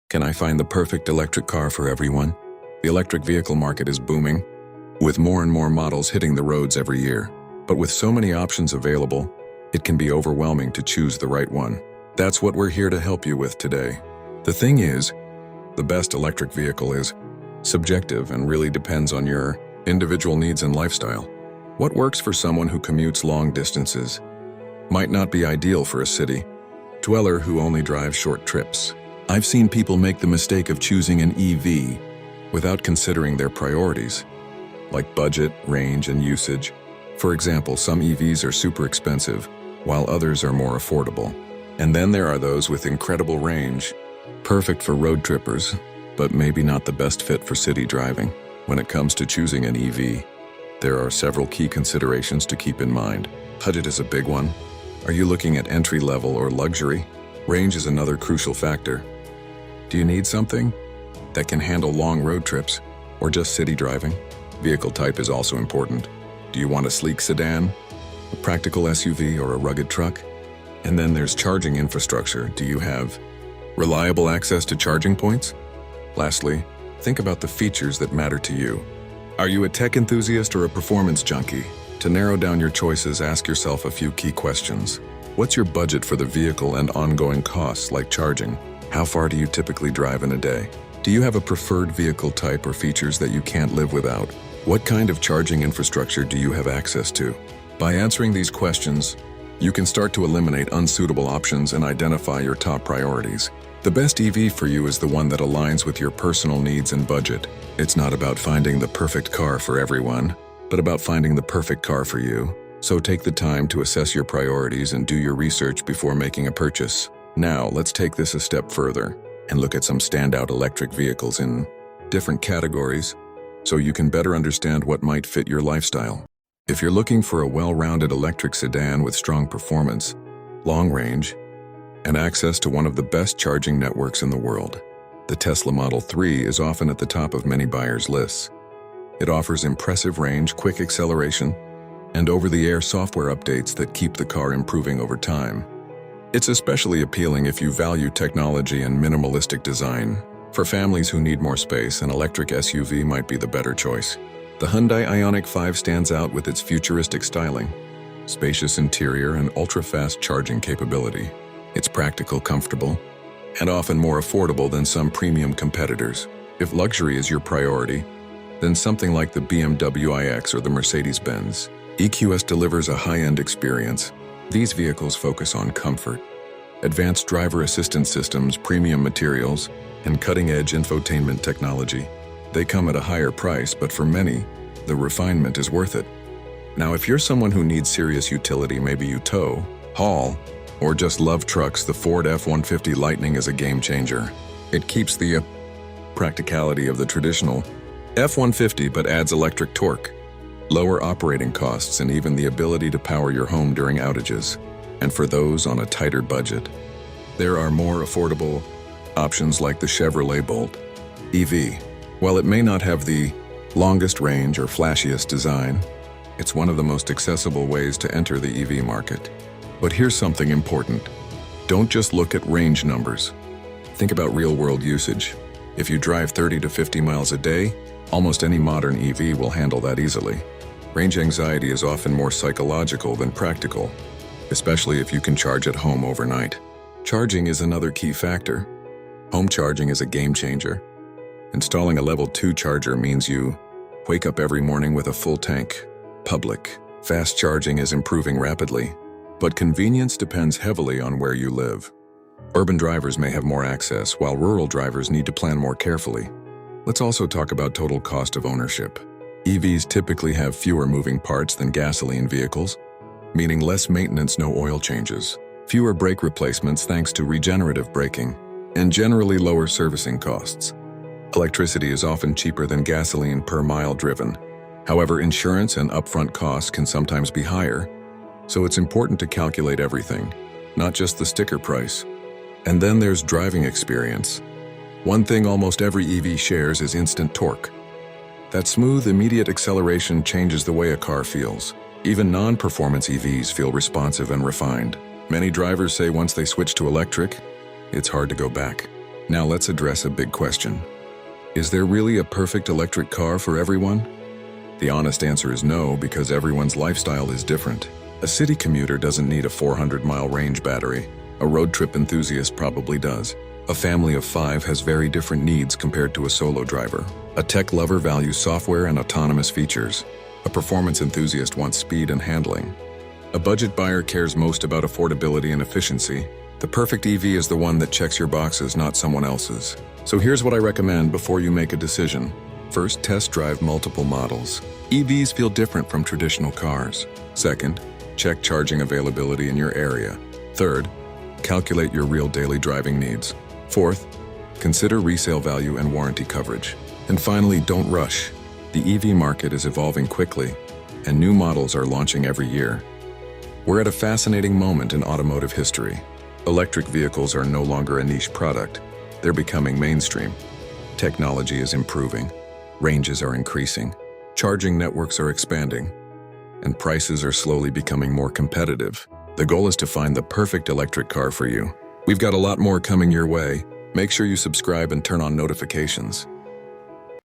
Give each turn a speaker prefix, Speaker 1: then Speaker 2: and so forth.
Speaker 1: Can I find the perfect electric car for everyone? The electric vehicle market is booming, with more and more models hitting the roads every year. But with so many options available, it can be overwhelming to choose the right one. That's what we're here to help you with today. The thing is, the best electric vehicle is subjective and really depends on your individual needs and lifestyle. What works for someone who commutes long distances might not be ideal for a city dweller who only drives short trips. I've seen people make the mistake of choosing an EV without considering their priorities, like budget, range, and usage. For example, some EVs are super expensive, while others are more affordable. And then there are those with incredible range, perfect for road trippers, but maybe not the best fit for city driving. When it comes to choosing an EV, there are several key considerations to keep in mind. Budget is a big one. Are you looking at entry-level or luxury? Range is another crucial factor. Do you need something that can handle long road trips or just city driving? Vehicle type is also important. Do you want a sleek sedan, a practical SUV, or a rugged truck? And then there's charging infrastructure. Do you have reliable access to charging points? Lastly, think about the features that matter to you. Are you a tech enthusiast or a performance junkie? To narrow down your choices, ask yourself a few key questions. What's your budget for the vehicle and ongoing costs like charging? How far do you typically drive in a day? Do you have a preferred vehicle type or features that you can't live without? What kind of charging infrastructure do you have access to? By answering these questions, you can start to eliminate unsuitable options and identify your top priorities. The best EV for you is the one that aligns with your personal needs and budget. It's not about finding the perfect car for everyone, but about finding the perfect car for you. So take the time to assess your priorities and do your research before making a purchase. Now, let's take this a step further and look at some standout electric vehicles in different categories so you can better understand what might fit your lifestyle. If you're looking for a well-rounded electric sedan with strong performance, long range, and access to one of the best charging networks in the world, the Tesla Model 3 is often at the top of many buyers' lists. It offers impressive range, quick acceleration, and over-the-air software updates that keep the car improving over time. It's especially appealing if you value technology and minimalistic design. For families who need more space, an electric SUV might be the better choice. The Hyundai Ioniq 5 stands out with its futuristic styling, spacious interior, and ultra-fast charging capability. It's practical, comfortable, and often more affordable than some premium competitors. If luxury is your priority, then something like the BMW iX or the Mercedes-Benz EQS delivers a high-end experience. These vehicles focus on comfort, advanced driver assistance systems, premium materials, and cutting-edge infotainment technology. They come at a higher price, but for many, the refinement is worth it. Now, if you're someone who needs serious utility, maybe you tow, haul, or just love trucks, the Ford F-150 Lightning is a game-changer. It keeps the practicality of the traditional F-150 but adds electric torque, lower operating costs, and even the ability to power your home during outages. And for those on a tighter budget, there are more affordable options like the Chevrolet Bolt EV. While it may not have the longest range or flashiest design, it's one of the most accessible ways to enter the EV market. But here's something important. Don't just look at range numbers. Think about real-world usage. If you drive 30 to 50 miles a day, almost any modern EV will handle that easily. Range anxiety is often more psychological than practical, especially if you can charge at home overnight. Charging is another key factor. Home charging is a game changer. Installing a level 2 charger means you wake up every morning with a full tank. Public, fast charging is improving rapidly, but convenience depends heavily on where you live. Urban drivers may have more access, while rural drivers need to plan more carefully. Let's also talk about total cost of ownership. EVs typically have fewer moving parts than gasoline vehicles, meaning less maintenance, no oil changes, fewer brake replacements thanks to regenerative braking, and generally lower servicing costs. Electricity is often cheaper than gasoline per mile driven. However, insurance and upfront costs can sometimes be higher, so it's important to calculate everything, not just the sticker price. And then there's driving experience. One thing almost every EV shares is instant torque. That smooth, immediate acceleration changes the way a car feels. Even non-performance EVs feel responsive and refined. Many drivers say once they switch to electric, it's hard to go back. Now let's address a big question. Is there really a perfect electric car for everyone? The honest answer is no, because everyone's lifestyle is different. A city commuter doesn't need a 400-mile range battery. A road trip enthusiast probably does. A family of 5 has very different needs compared to a solo driver. A tech lover values software and autonomous features. A performance enthusiast wants speed and handling. A budget buyer cares most about affordability and efficiency. The perfect EV is the one that checks your boxes, not someone else's. So here's what I recommend before you make a decision. First, test drive multiple models. EVs feel different from traditional cars. Second, check charging availability in your area. Third, calculate your real daily driving needs. Fourth, consider resale value and warranty coverage. And finally, don't rush. The EV market is evolving quickly, and new models are launching every year. We're at a fascinating moment in automotive history. Electric vehicles are no longer a niche product. They're becoming mainstream. Technology is improving. Ranges are increasing. Charging networks are expanding. And prices are slowly becoming more competitive. The goal is to find the perfect electric car for you. We've got a lot more coming your way. Make sure you subscribe and turn on notifications.